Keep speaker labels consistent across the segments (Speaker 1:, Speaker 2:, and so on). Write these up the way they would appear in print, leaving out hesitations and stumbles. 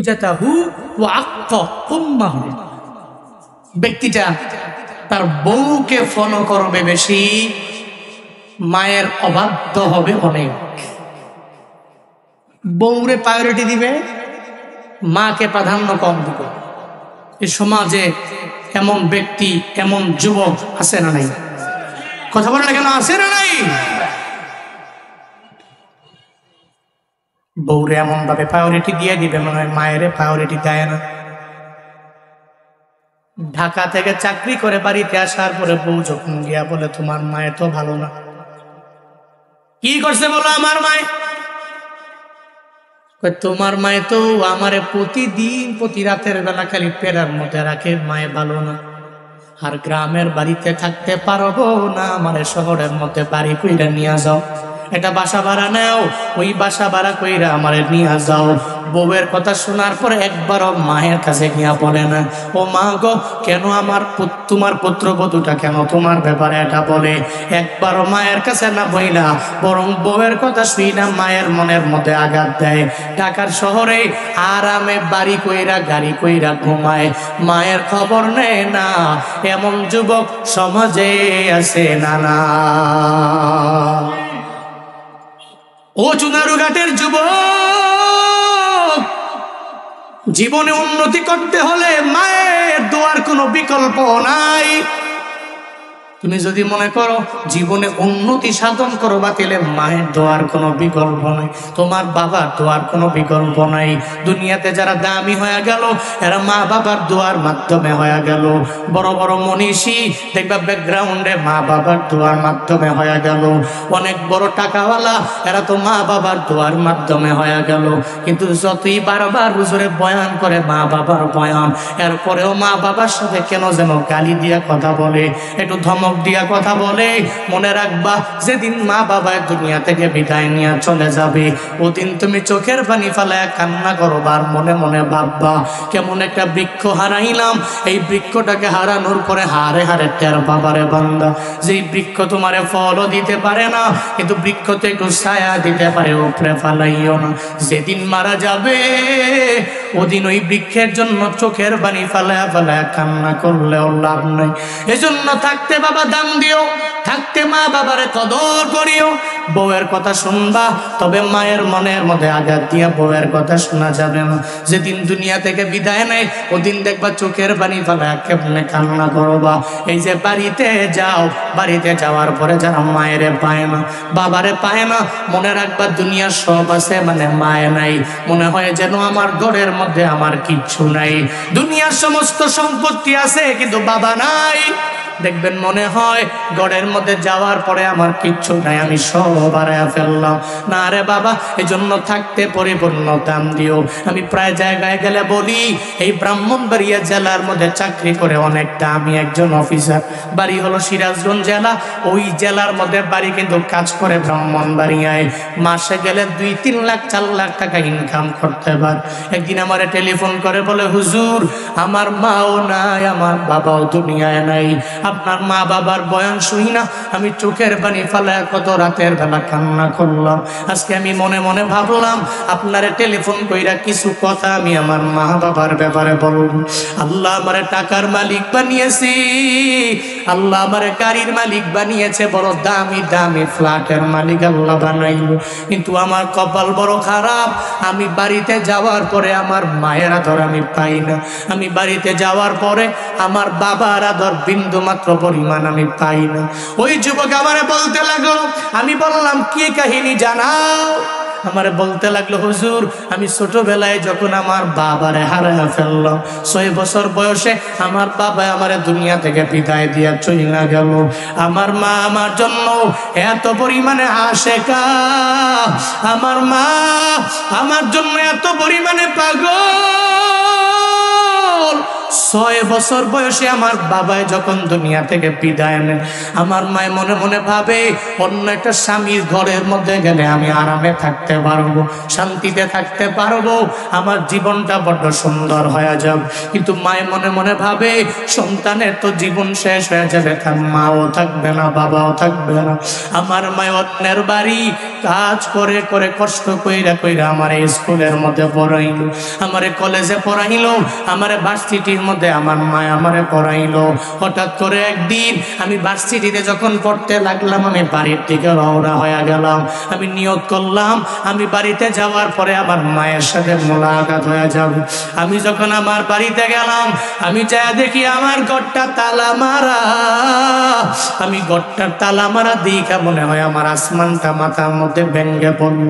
Speaker 1: জাতাহু ওয়া আক্কা উম্মাহু, ব্যক্তিটা তার বউকে ফলো করবে বেশি, মায়ের অবাধ্য হবে অনেক। বউরে প্রায়োরিটি দিবে, মাকে প্রাধান্য কম দিবে। এই সমাজে এমন ব্যক্তি, এমন যুবক আছে না নাই? কথা বলে না কেন, আছে না নাই? বউরে এমন ভাবে প্রায়োরিটি দিয়ে দিবে মনে হয় মায়ের প্রায়োরিটি দেয় না। ঢাকা থেকে চাকরি করে বাড়িতে আসার পরে বউ যখন গিয়া বলে তোমার মায়ের তো ভালো না, কি করছে বলো? আমার মায়ে, তোমার মায়ে তো আমারে প্রতিদিন প্রতি রাতের বেলা খালি পেরার মধ্যে রাখে, মায়ে ভালো না। আর গ্রামের বাড়িতে থাকতে পারবো না, আমার শহরের মধ্যে বাড়ি কইরা নিয়ে যাও, এটা বাসা ভাড়া নেও, ওই বাসা ভাড়া কইরা আমারে নিয়ে যাও। বউয়ের কথা শোনার পরে একবারও মায়ের কাছে গিয়া বলে না, ও মা গো, কেন আমার তোমার পুত্রবধূটা কেন তোমার ব্যাপারে এটা বলে? একবারও মায়ের কাছে না বইলা বরং বউয়ের কথা শুই না মায়ের মনের মধ্যে আঘাত দেয়। ঢাকার শহরে আরামে বাড়ি কইরা গাড়ি কইরা ঘুমায়, মায়ের খবর নেয় না। এমন যুবক সমাজে আছে না না? ও চুনারুঘাটের যুবক, জীবনে উন্নতি করতে হলে মায়ের দোয়ার কোনো বিকল্প নাই। তুমি যদি মনে করো জীবনে উন্নতি সাধন করবা, তাহলে মায়ের দোয়ার কোনো বিকল্প নাই, তোমার বাবার দোয়ার কোনো বিকল্প নাই। দুনিয়াতে যারা দামি হয়ে গেল এরা মা বাবার দোয়ার মাধ্যমে হয়ে গেল। বড় বড় মনীষী দেখবা ব্যাকগ্রাউন্ডে মা বাবার দোয়ার মাধ্যমে হয়ে গেল। অনেক বড় টাকাওয়ালা এরা তো মা বাবার দোয়ার মাধ্যমে হয়ে গেল। কিন্তু যতই বারবার হুজুরে বয়ান করে মা বাবার বয়ান, এরপরেও মা বাবার সাথে কেন যেন গালি দিয়া কথা বলে, একটু ধমক দিয়া কথা বলে। মনে রাখবা, যেদিন মা বাবা দুনিয়া থেকে বিদায় নিয়ে চলে যাবে, ওদিন তুমি চোখের পানি ফেলায় কান্না করবা, আর মনে মনে ভাববা কেমন একটা বৃক্ষ হারাইলাম, এই বৃক্ষটাকে হারানোর পরে হারে হারে টের বাবারে বান্দা, যেই বৃক্ষ তোমারে ফলও দিতে পারে না, কিন্তু বৃক্ষ তো একটু ছায়া দিতে পারে, উপরে ফালাইও না। যেদিন মারা যাবে ওদিন ওই বৃক্ষের জন্য চোখের পানি ফেলায় ফেলায় কান্না করলেও লাভ নাই। এজন্য থাকতে বাবা দাম দিও, থাকতে মা বাবারে কদর করিও। বউয়ের কথা শুনবা, তবে মায়ের মনের মধ্যে আঘাত দিয়া বউয়ের কথা শোনা যাবে না। যেদিন দুনিয়া থেকে বিদায় নেয় ওদিন দেখবা চোখের পানি ফেলায় কেমনে কান্না করবা। এই যে বাড়িতে যাও, বাড়িতে যাওয়ার পরে যারা মায়েরে পায় না, বাবারে পায় না, মনে রাখবা দুনিয়ার সব আছে মানে মায়ে নাই। মনে হয় যেন আমার ঘরের মধ্যে আমার কিচ্ছু নাই, দুনিয়ার সমস্ত সম্পত্তি আছে কিন্তু বাবা নাই। দেখবেন মনে হয় গড়ের মধ্যে যাওয়ার পরে আমার কিচ্ছু নাই, আমি সব হারায়া ফেললাম। না রে বাবা, এজন্য থাকতে পরিপূর্ণ দাম দিও। আমি প্রায় জায়গায় গেলে বলি, এই ব্রাহ্মণবাড়িয়া জেলার মধ্যে চাকরি করে অনেকটা আমি একজন অফিসার, বাড়ি হলো সিরাজগঞ্জ জেলা, ওই জেলার মধ্যে বাড়ি কিন্তু কাজ করে ব্রাহ্মণবাড়িয়ায়। মাসে গেলে 2-3 লাখ 4 লাখ টাকা ইনকাম করতে পারে। একদিন আমার টেলিফোন করে বলে, হুজুর আমার মাও নাই, আমার বাবাও দুনিয়ায় নাই, আপনার মা বাবার বয়ান শুই না আমি চোখের পানি ফেলায় কত রাতের বেলা কান্না করলাম। আজকে আমি মনে মনে ভাবলাম আপনারে টেলিফোন কইরা কিছু কথা আমি আমার মা বাবার ব্যাপারে বলব। আল্লাহ আমারে টাকার মালিক বানিয়েছি, আল্লাহ আমারে গাড়ির মালিক বানিয়েছে, বড় দামি দামি ফ্ল্যাটের মালিক আল্লাহ বানাইল, কিন্তু আমার কপাল বড় খারাপ। আমি বাড়িতে যাওয়ার পরে আমার মায়ের আদর আমি পাই না, আমি বাড়িতে যাওয়ার পরে আমার বাবার আদর বিন্দু মাত্র পরিমাণ আমি পাই না। ওই যুবক আমারে বলতে লাগলো, আমি বললাম কি কাহিনী জানাও। আমারে বলতে লাগলো, হুজুর আমি ছোটবেলায় যখন আমার বাবারে হারায় ফেললাম, 6 বছর বয়সে আমার বাবা আমারে দুনিয়া থেকে বিদায় দিয়া চলে গেল। আমার মা আমার জন্য এত পরিমাণে আশেকা, আমার মা আমার জন্য এত পরিমাণে পাগল। 6 বছর বয়সে আমার বাবাই যখন দুনিয়া থেকে বিদায় নেন, আমার মায় মনে মনে ভাবে অন্য একটা স্বামীর ঘরের মধ্যে গেলে আমি আরামে থাকতে পারবো, শান্তিতে থাকতে পারবো, আমার জীবনটা বড্ড সুন্দর হয়ে যাবে। কিন্তু মায় মনে মনে ভাবে সন্তানের তো জীবন শেষ হয়ে যাবে, তার মাও থাকবে না, বাবাও থাকবে না। আমার মায় অন্যের বাড়ি কাজ করে করে কষ্ট কইরা কইরা আমার স্কুলের মধ্যে পড়াইলো, আমারে কলেজে পড়াইলো, আমারে ভার্সিটির মধ্যে আমার মায় আমারে পড়াইলো। হঠাৎ করে একদিন আমি ভার্সিটিতে যখন পড়তে লাগলাম, আমি বাড়ির দিকে রওনা হয়ে গেলাম। আমি নিয়ত করলাম আমি বাড়িতে যাওয়ার পরে আমার মায়ের সাথে মোলাকাত হয়ে যাবে। আমি যখন আমার বাড়িতে গেলাম, আমি যা দেখি আমার ঘরটা তালা মারা। আমি ঘরটার তালা মারা দেখা মনে হয় আমার আসমানটা মাথার মধ্যে ভেঙে পড়ল।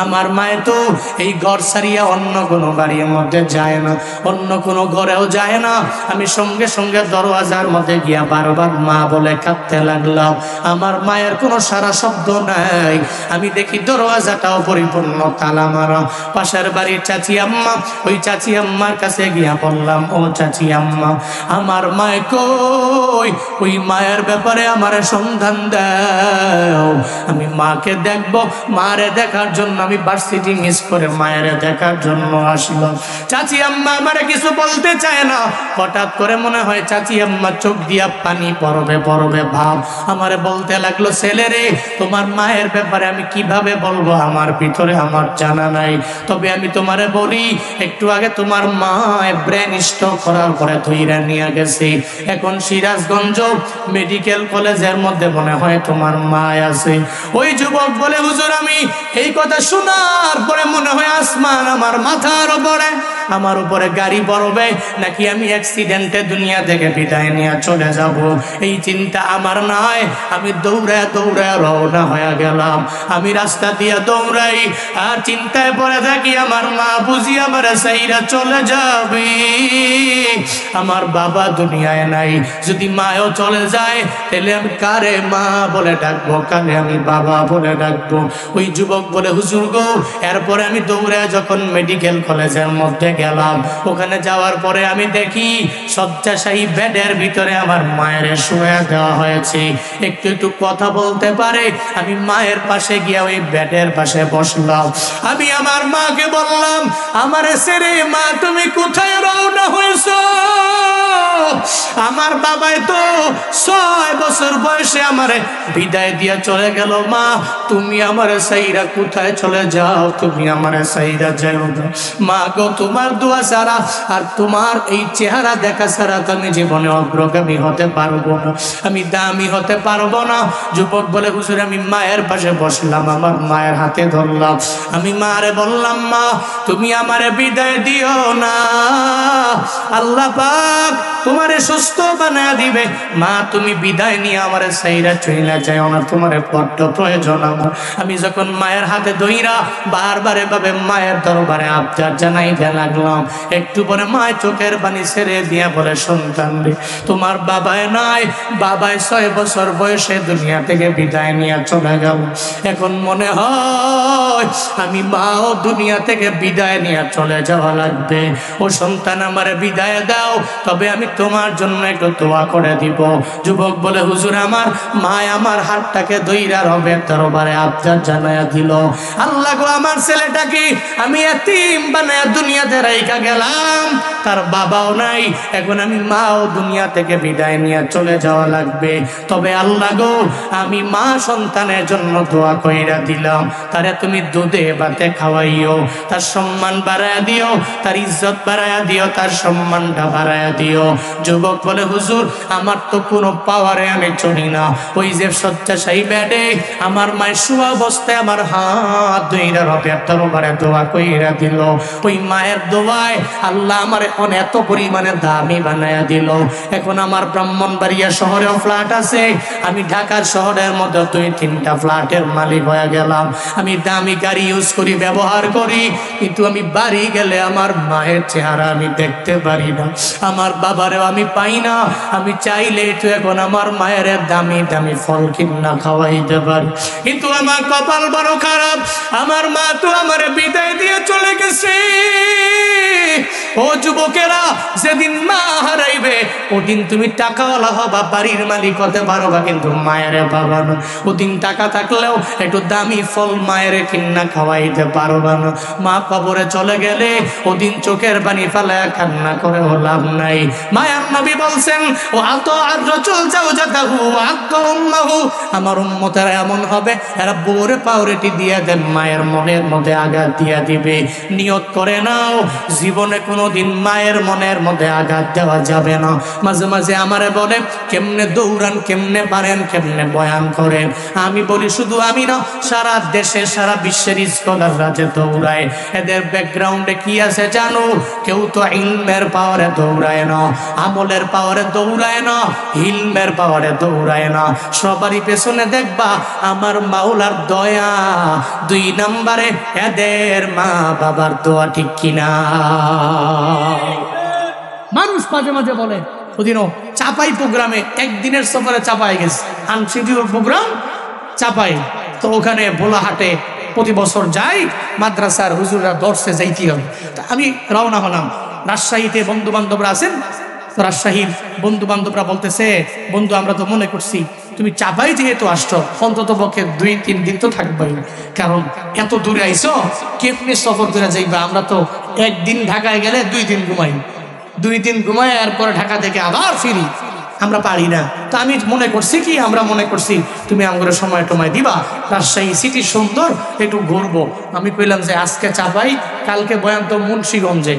Speaker 1: আমার মায়ে তো এই ঘর ছাড়িয়া অন্য কোনো বাড়ির মধ্যে যায় না, অন্য কোনো ঘরেও যায় না। আমি সঙ্গে সঙ্গে দরওয়াজার মধ্যে গিয়া বারবার মা বলে কাঁদতে লাগলাম। আমার মায়ের কোনো সারা শব্দ নাই। আমি দেখি দরওয়াজাটাও পরিপূর্ণ তালা মারা। পাশের বাড়ির চাচি আম্মা, ওই চাচি আম্মার কাছে গিয়া বললাম, ও চাচি আম্মা, আমার মায় কই? ওই মায়ের ব্যাপারে আমার সন্ধান দাও, আমি মাকে দেখবো। মারে দেখার জন্য আমি ভার্সিটি মিস করে মায়ের দেখার জন্য আসলাম। চাচি আম্মা আমারে কিছু বলতে চায় না। হঠাৎ করে মনে হয় চাচি আম্মা চোখ দিয়া পানি পড়বে পড়বে ভাব আমারে বলতে লাগলো, ছেলে রে, তোমার মায়ের ব্যাপারে আমি কিভাবে বলবো, আমার ভিতরে আমার জানা নাই। তবে আমি তোমারে বলি, একটু আগে তোমার মা ব্রেন স্ট্রোক করার পরে ধইরা নিয়ে গেছে। এখন সিরাজগঞ্জ মেডিকেল কলেজের মধ্যে মনে হয় তোমার মা আছে। ওই যুবক বলে, হুজুর, আমি এই কথা শোনার পরে মনে হয় আসমান আমার মাথার উপরে, আমার উপরে গাড়ি পড়বে, নাকি আমি অ্যাক্সিডেন্টে দুনিয়া থেকে বিদায় নিয়ে চলে যাব। এই চিন্তা আমার নাই। আমি দৌড়ায় দৌড়ায় রওনা হয়ে গেলাম। আমি রাস্তা দিয়ে দৌড়াই আর চিন্তায় পড়ে থাকি, আমার মা বুঝি আমার সাইরা চলে যাবে, আমার বাবা দুনিয়ায় নাই। যদি মাও চলে যায় তাহলে আমি কারে মা বলে ডাকবো, কারে আমি বাবা বলে ডাকবো? ওই যুবক বলে, হুজুর গো, এরপরে আমি দৌড়ে যখন মেডিকেল কলেজের মধ্যে গেলাম, ওখানে যাওয়ার পরে আমি দেখি শয্যাশায়ী বেডের ভিতরে আমার মায়ের শুয়ে দেওয়া হয়েছে। একটু একটু কথা বলতে পারে। আমি মায়ের পাশে গিয়ে ওই বেডের পাশে বসলাম। আমি আমার মাকে বললাম, আমার ছেড়ে মা তুমি কোথায় রওনা হয়েছো? আমার বাবাই তো 6 বছর বয়সে আমারে বিদায় দিয়া চলে গেল। মা, তুমি আমারে সাইরা কোথায় চলে যাও? তুমি আমারে সাইরা যাও না মা গো, তোমার দোয়া ছাড়া আর তোমার এই চেহারা দেখা ছাড়া তো আমি জীবনে অগ্রগামী হতে পারবো না, আমি দামি হতে পারবো না। যুবক বলে, হুজুর, আমি মায়ের পাশে বসলাম, আমার মায়ের হাতে ধরলাম। আমি মারে বললাম, মা, তুমি আমারে বিদায় দিও না, আল্লাহ পাক তোমারে সুস্থ বানায় দিবে। মা, তুমি বিদায় নিয়ে আমারে সাইরা চইলা যাও না, তোমারে বড্ড প্রয়োজন আমার। আমি যখন মায়ের হাতে ধইরা বারবার এভাবে মায়ের দরবারে আবদার জানাইতে লাগলাম, একটু পরে মায়ের চোখের পানি ছেড়ে দিয়া বলে, সন্তান রে, তোমার বাবাই নাই, বাবাই 6 বছর বয়সে দুনিয়া থেকে বিদায় নিয়ে চলে গেল। এখন মনে হয় আমি মাও দুনিয়া থেকে বিদায় নিয়ে চলে যাওয়া লাগবে। ও সন্তান, আমারে বিদায় দাও, তবে আমি তোমার জন্য একটু দোয়া করে দিব। যুবক বলে, হুজুর, আমার মা আমার হাতটাকে ধইরা রবের দরবারে আবদার জানায়া দিল, আল্লাহ গো, আমার ছেলেটাকে আমি এতিম বানায়া দুনিয়াতে রাইখা গেলাম, তার বাবাও নাই, এখন আমি মাও দুনিয়া থেকে বিদায় নিয়ে চলে যাওয়া লাগবে। তবে আল্লাহ গো, আমি মা সন্তানের জন্য দোয়া কইরা দিলাম, তারে তুমি দুধে ভাতে খাওয়াইও, তার সম্মান বাড়ায়া দিও, তার ইজ্জত বাড়ায়া দিও, তার সম্মানটা বাড়ায়া দিও। যুবক বলে, হুজুর, আমার তো কোনো পাওয়ারে আমি চলি না। ওই যে শয্যাশায়ী বেডে আমার মায়ের শোয়া অবস্থায় আমার হাত ধইরা রবের দরবারে দোয়া কইরা দিল। ওই মায়ের দোয়ায় আল্লাহ আমার এত পরিমাণে দামি বানায়া দিল। এখন আমার ব্রাহ্মণবাড়িয়া শহরেও ফ্ল্যাট আছে, আমি ঢাকার শহরের মধ্যে 2-3টা ফ্ল্যাটের মালিক হয়ে গেলাম। আমি দামি গাড়ি ইউজ করি, ব্যবহার করি, কিন্তু আমি বাড়ি গেলে আমার মায়ের চেহারা আমি দেখতে পারি না, আমার বাবারেও আমি পাই না। আমি চাইলে তো এখন আমার মায়ের দামি দামি ফল কিনা খাওয়াইতে পারি, কিন্তু আমার কপাল বড় খারাপ, আমার মা তো আমার বিদায় দিয়ে চলে গেছে। ও ও যুবকেরা, যেদিন মা হারাইবে ওদিন তুমি টাকাওয়ালা হবা, বাড়ির মালিক হতে পারবা, কিন্তু মায়ের বাবা না। ওদিন টাকা থাকলেও একটু দামি ফল মায়ের কিন্না খাওয়াইতে পারবা না। মা কবরে চলে গেলে ওদিন চোখের পানি ফেলায় কান্না করে লাভ নাই। মায়ার নবী বলছেন, ও আত আর রচল জাওজাতাহু আক্কা উম্মাহু, আমার উম্মতেরা এমন হবে এরা বউরে পাউরেটি দিয়ে দেন, মায়ের মনের মধ্যে আঘাত দিয়া দিবে। নিয়ত করে নাও, জীবনে কোনোদিন মায়ের মনের মধ্যে আঘাত দেওয়া যাবে না। মাঝে মাঝে আমারে বলে কেমনে দৌড়ান, কেমনে পারেন, কেমনে বয়ান করেন। আমি বলি শুধু আমি না, সারা দেশে সারা বিশ্বের স্কলাররা যে দৌড়ায়, এদের ব্যাকগ্রাউন্ডে কি আছে জানো? কেউ তো ইলমের পাওয়ারে দৌড়ায় না, আমলের পাওয়ারে দৌড়ায় না, ইলমের পাওয়ারে দৌড়ায় না। সবারই পেছনে দেখবা আমার মাওলার দয়া, 2 নম্বরে এদের মা বাবার দোয়া, ঠিক কিনা? মানুষ মাঝে মাঝে বলে, ওদিনও চাপাই প্রোগ্রামে একদিনের সফরে চাপাই গেছে, আনশিডিউল প্রোগ্রাম চাপাই, তো ওখানে ভোলাহাটে প্রতি বছর যাই, মাদ্রাসার হুজুররা দর্শে যাইতে হবে। তা আমি রওনা হলাম। রাজশাহীতে বন্ধু বান্ধবরা আছেন, রাজশাহীর বন্ধু বান্ধবরা বলতেছে, বন্ধু আমরা তো মনে করছি তুমি চাপাই যেহেতু আসছো অন্তত পক্ষে 2-3 দিন তো থাকবেই, কারণ এত দূরে আইছো কেমনি সফর করে যাইবা? আমরা তো একদিন ঢাকায় গেলে 2 দিন ঘুমাই, 2 দিন ঘুমাই এরপরে ঢাকা থেকে আবার ফিরি, আমরা পারি না। তো আমি মনে করছি কি, আমরা মনে করছি তুমি আমাদের সময় টময় দিবা, রাজশাহী সিটি সুন্দর, একটু ঘুরবো। আমি কইলাম যে আজকে চাপাই, কালকে বয়ান তো মুন্সিগঞ্জে।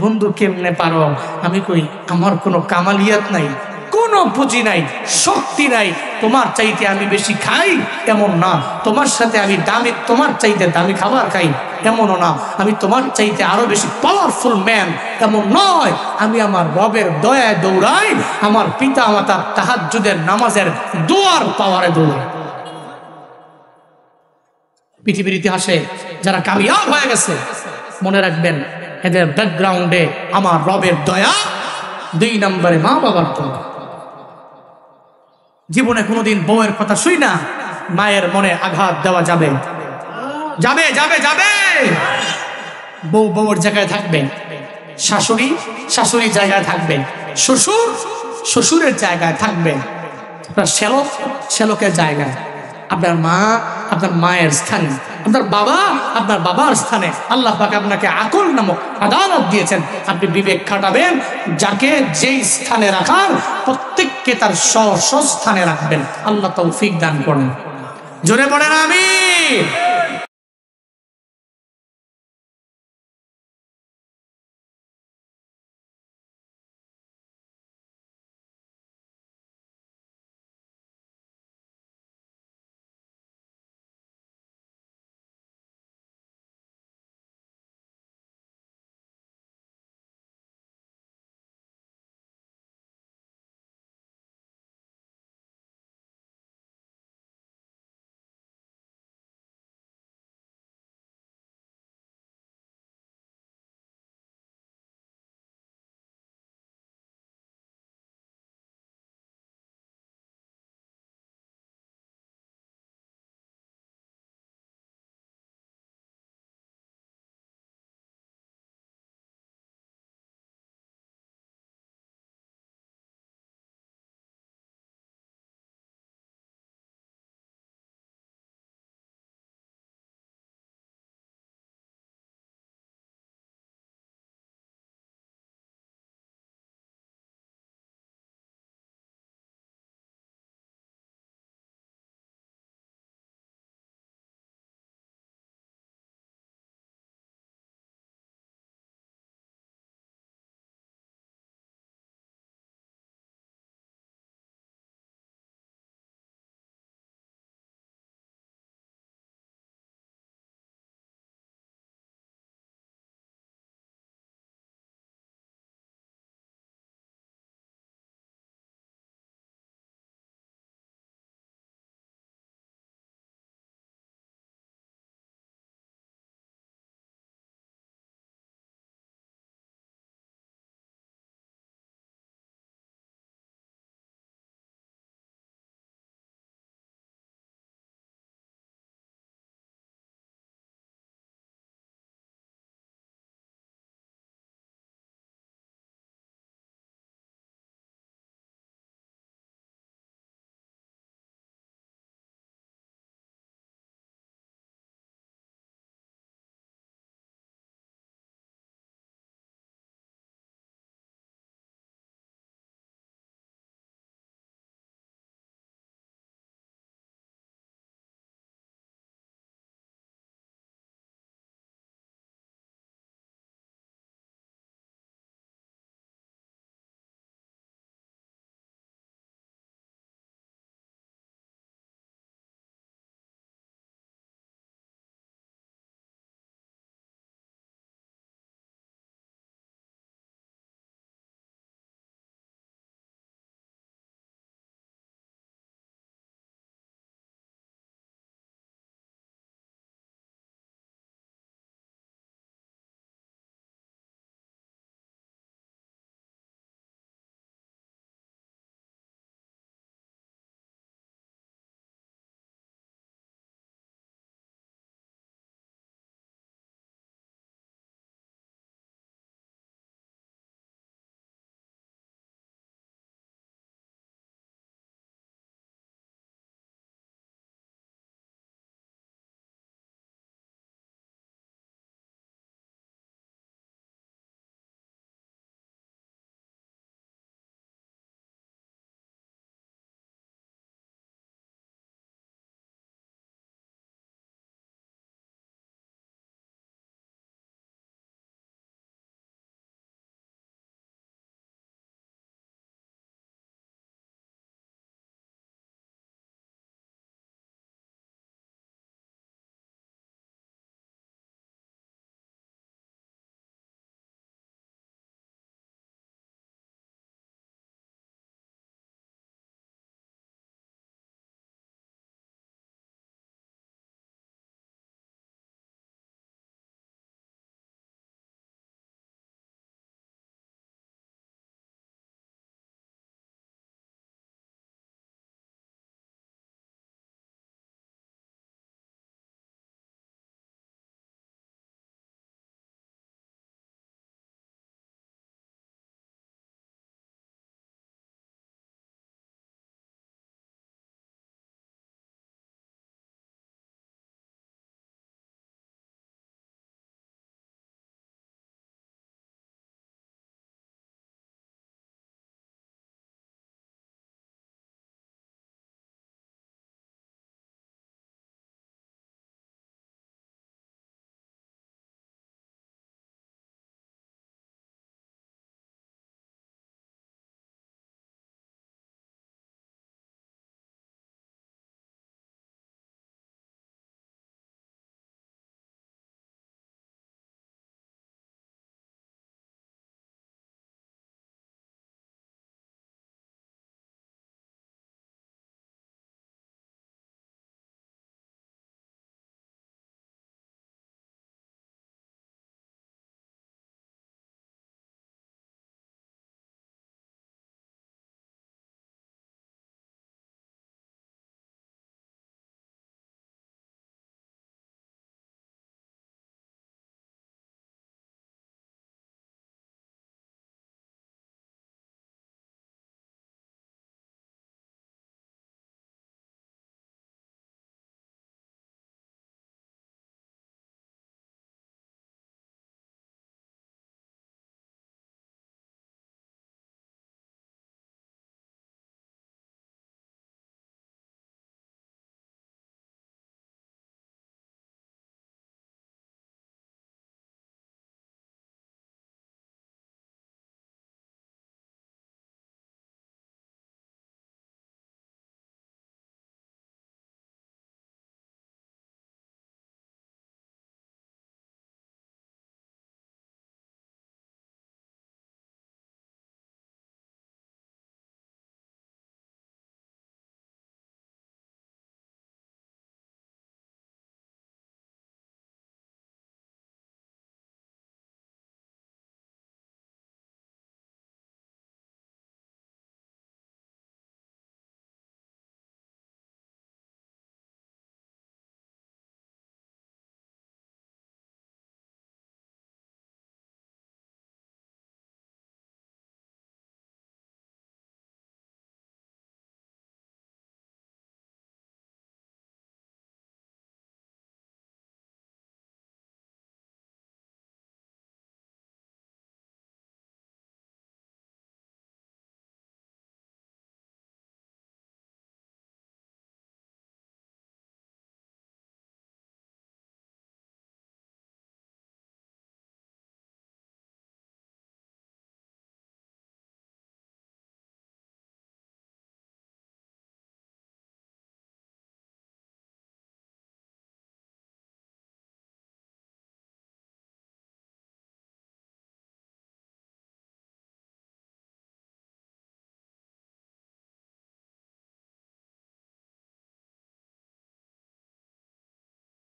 Speaker 1: বন্ধু কেমনে পারো? আমি কই আমার কোনো কামালিয়াত নাই, কোনো পুঁজি নাই, শক্তি নাই, তোমার চাইতে আমি বেশি খাই এমন না, তোমার সাথে আমি দামি, তোমার চাইতে দামি খাবার খাই এমনও না, আমি তোমার চাইতে আরো বেশি পাওয়ারফুল ম্যান এমন নয়, আমি আমার রবের দয়ায় দৌড়াই, আমার পিতা মাতা তাহাজ্জুদের নামাজের দোয়ার পাওয়ারে দৌড়াই। পৃথিবীর ইতিহাসে যারা কামিয়াব হয়ে গেছে মনে রাখবেন, এদের ব্যাকগ্রাউন্ডে আমার রবের দয়া, 2 নম্বরে মা বাবার দয়া। জীবনে কোনোদিন বউয়ের কথা শুই না মায়ের মনে আঘাত দেওয়া যাবে? যাবে যাবে যাবে। বউ বউর জায়গায় থাকবে, শাশুড়ি শাশুড়ির জায়গায় থাকবে, শ্বশুর শ্বশুরের জায়গায় থাকবে, শ্যালক শ্যালকের জায়গায়, আপনার মা আপনার মায়ের স্থানে, আপনার বাবা আপনার বাবার স্থানে। আল্লাহ পাক আপনাকে আকল নামক আদালত দিয়েছেন, আপনি বিবেক খাটাবেন, যাকে যেই স্থানে রাখার প্রত্যেককে তার স্ব স্থানে রাখবেন। আল্লাহ তৌফিক দান করেন। জোরে পড়েন আমিন।